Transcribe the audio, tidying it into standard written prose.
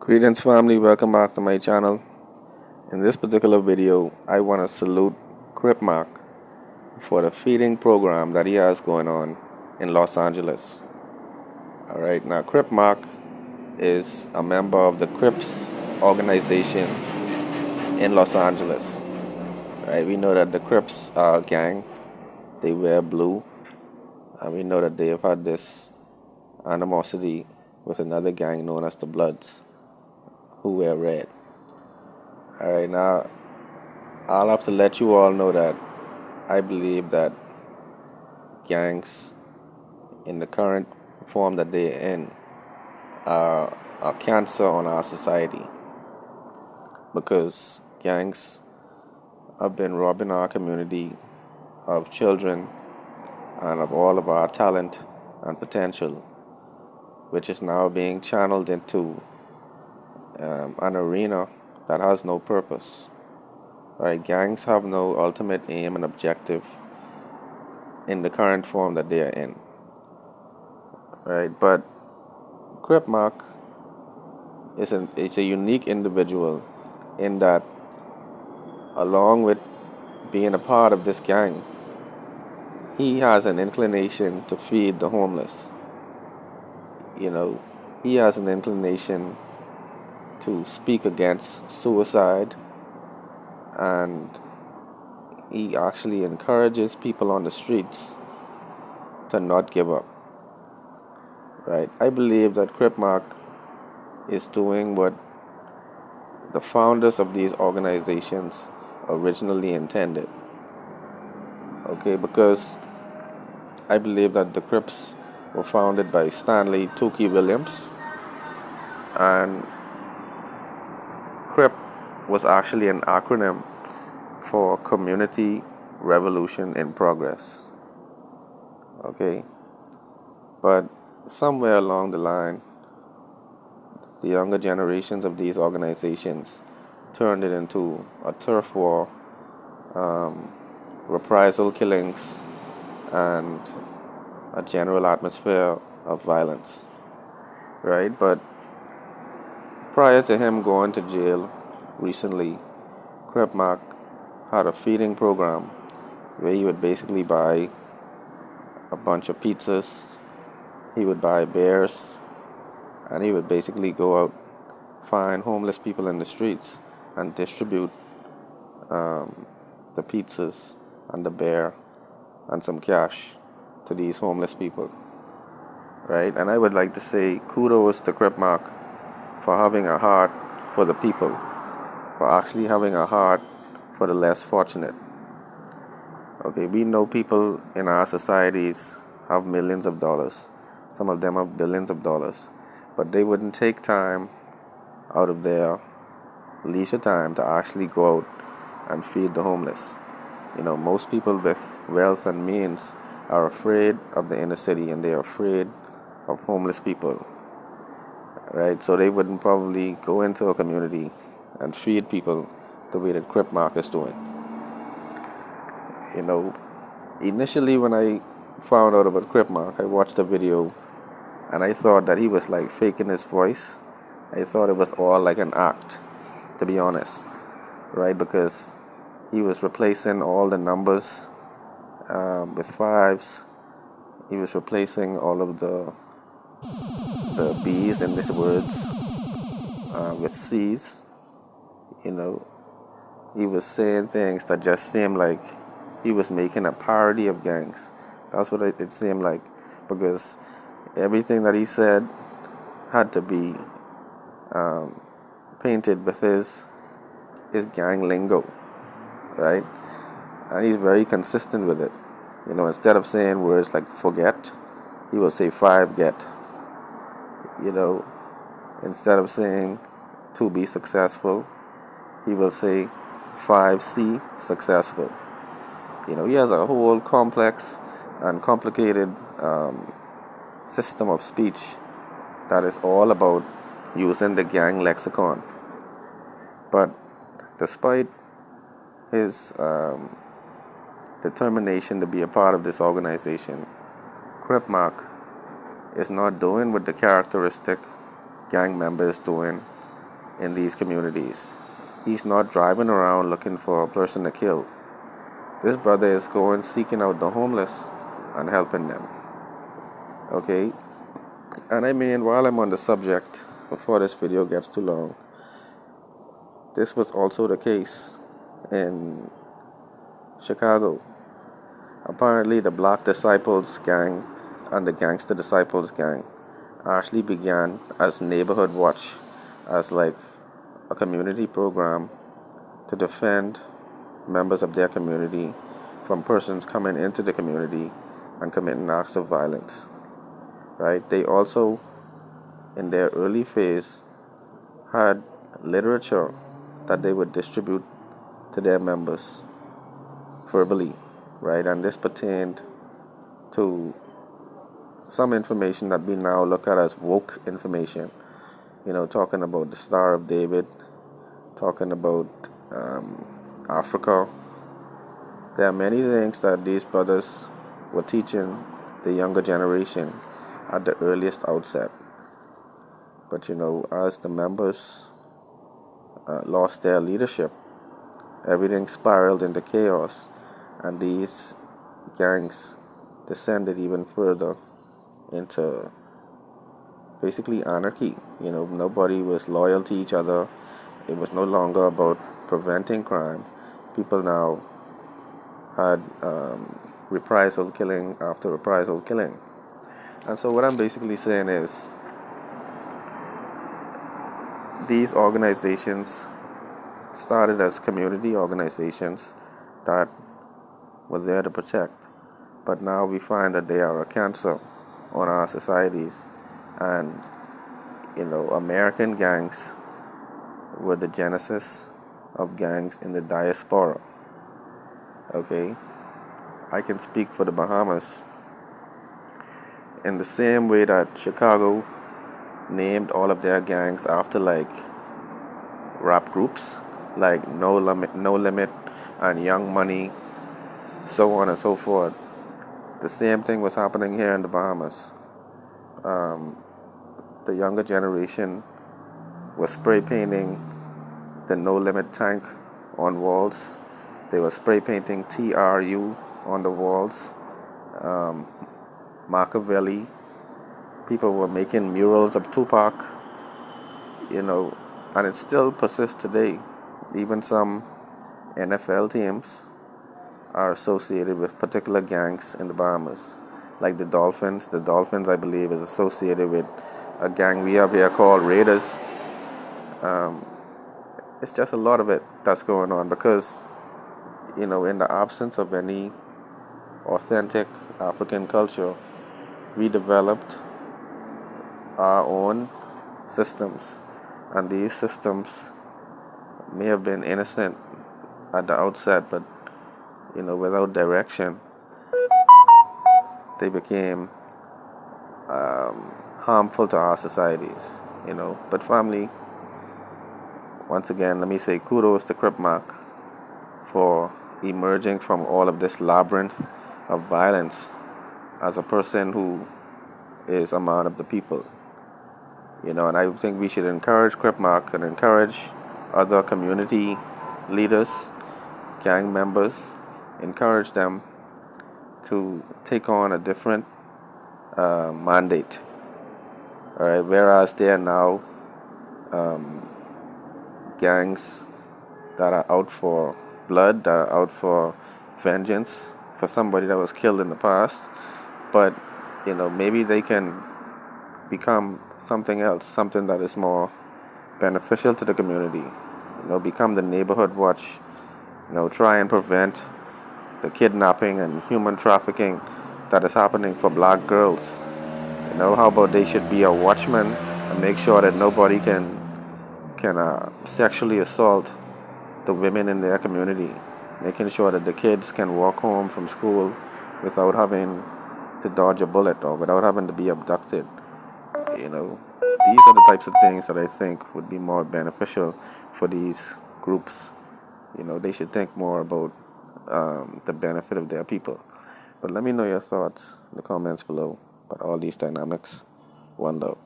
Greetings family, welcome back to my channel. In this particular video, I want to salute Crip Mack for the feeding program that he has going on in Los Angeles. Alright, now Crip Mack is a member of the Crips organization in Los Angeles. Right, we know that the Crips are a gang, they wear blue, and we know that they have had this animosity with another gang known as the Bloods, who wear red. Alright, now I'll have to let you all know that I believe that gangs in the current form that they're in are a cancer on our society, because gangs have been robbing our community of children and of all of our talent and potential, which is now being channeled into an arena that has no purpose. Right? Gangs have no ultimate aim and objective in the current form that they are in. Right? But Crip Mack is a unique individual in that, along with being a part of this gang, he has an inclination to feed the homeless. He has an inclination to speak against suicide, and he actually encourages people on the streets to not give up. Right? I believe that Crip Mack is doing what the founders of these organizations originally intended. Okay, because I believe that the Crips were founded by Stanley Tookie Williams, and Crip was actually an acronym for Community Revolution in Progress. Okay, but somewhere along the line, the younger generations of these organizations turned it into a turf war, reprisal killings, and a general atmosphere of violence. Right? But prior to him going to jail recently, Crip Mack had a feeding program where he would basically buy a bunch of pizzas, he would buy beers, and he would basically go out, find homeless people in the streets, and distribute the pizzas and the beer and some cash to these homeless people. Right? And I would like to say kudos to Crip Mack for having a heart for the people, for actually having a heart for the less fortunate. Okay, we know people in our societies have millions of dollars. Some of them have billions of dollars. But they wouldn't take time out of their leisure time to actually go out and feed the homeless. Most people with wealth and means are afraid of the inner city, and they are afraid of homeless people. Right? So they wouldn't probably go into a community and feed people the way that Crip Mack is doing. Initially when I found out about Crip Mack, I watched a video and I thought that he was like faking his voice. I thought it was all like an act, to be honest. Right? Because he was replacing all the numbers with fives. He was replacing all of the B's in his words with C's. He was saying things that just seemed like he was making a parody of gangs. That's what it seemed like, because everything that he said had to be painted with his gang lingo, right? And he's very consistent with it. Instead of saying words like forget, he will say five get. Instead of saying to be successful, he will say 5C successful. He has a whole complex and complicated system of speech that is all about using the gang lexicon. But despite his determination to be a part of this organization, Crip Mack is not doing what the characteristic gang member is doing in these communities. He's not driving around looking for a person to kill. This brother is going seeking out the homeless and helping them. Okay? And I mean, while I'm on the subject, before this video gets too long, this was also the case in Chicago. Apparently, the Black Disciples gang and the Gangster Disciples gang actually began as Neighborhood Watch, as like a community program to defend members of their community from persons coming into the community and committing acts of violence. Right? They also, in their early phase, had literature that they would distribute to their members verbally, right? And this pertained to some information that we now look at as woke information, talking about the Star of David, talking about Africa. There are many things that these brothers were teaching the younger generation at the earliest outset. But as the members lost their leadership, everything spiraled into chaos, and these gangs descended even further into basically anarchy. Nobody was loyal to each other. It was no longer about preventing crime. People now had reprisal killing after reprisal killing. And so what I'm basically saying is these organizations started as community organizations that were there to protect. But now we find that they are a cancer on our societies. And, American gangs were the genesis of gangs in the diaspora. Okay? I can speak for the Bahamas. In the same way that Chicago named all of their gangs after like rap groups like No Limit and Young Money, so on and so forth. The same thing was happening here in the Bahamas. The younger generation was spray painting the No Limit tank on walls. They were spray painting TRU on the walls. Machiavelli. People were making murals of Tupac, and it still persists today. Even some NFL teams are associated with particular gangs in the Bahamas, like the Dolphins. The Dolphins, I believe, is associated with a gang we have here called Raiders. It's just a lot of it that's going on because, in the absence of any authentic African culture, we developed our own systems, and these systems may have been innocent at the outset, but without direction, they became harmful to our societies. But family, once again, let me say kudos to Crip Mack for emerging from all of this labyrinth of violence as a person who is a man of the people. And I think we should encourage Crip Mack and encourage other community leaders, gang members, encourage them to take on a different mandate. All right, whereas there are now gangs that are out for blood, that are out for vengeance for somebody that was killed in the past, but maybe they can become something else, something that is more beneficial to the community. Become the Neighborhood Watch. Try and prevent the kidnapping and human trafficking that is happening for black girls. How about they should be a watchman and make sure that nobody can sexually assault the women in their community, making sure that the kids can walk home from school without having to dodge a bullet or without having to be abducted. These are the types of things that I think would be more beneficial for these groups. They should think more about the benefit of their people. But let me know your thoughts in the comments below about all these dynamics. One love.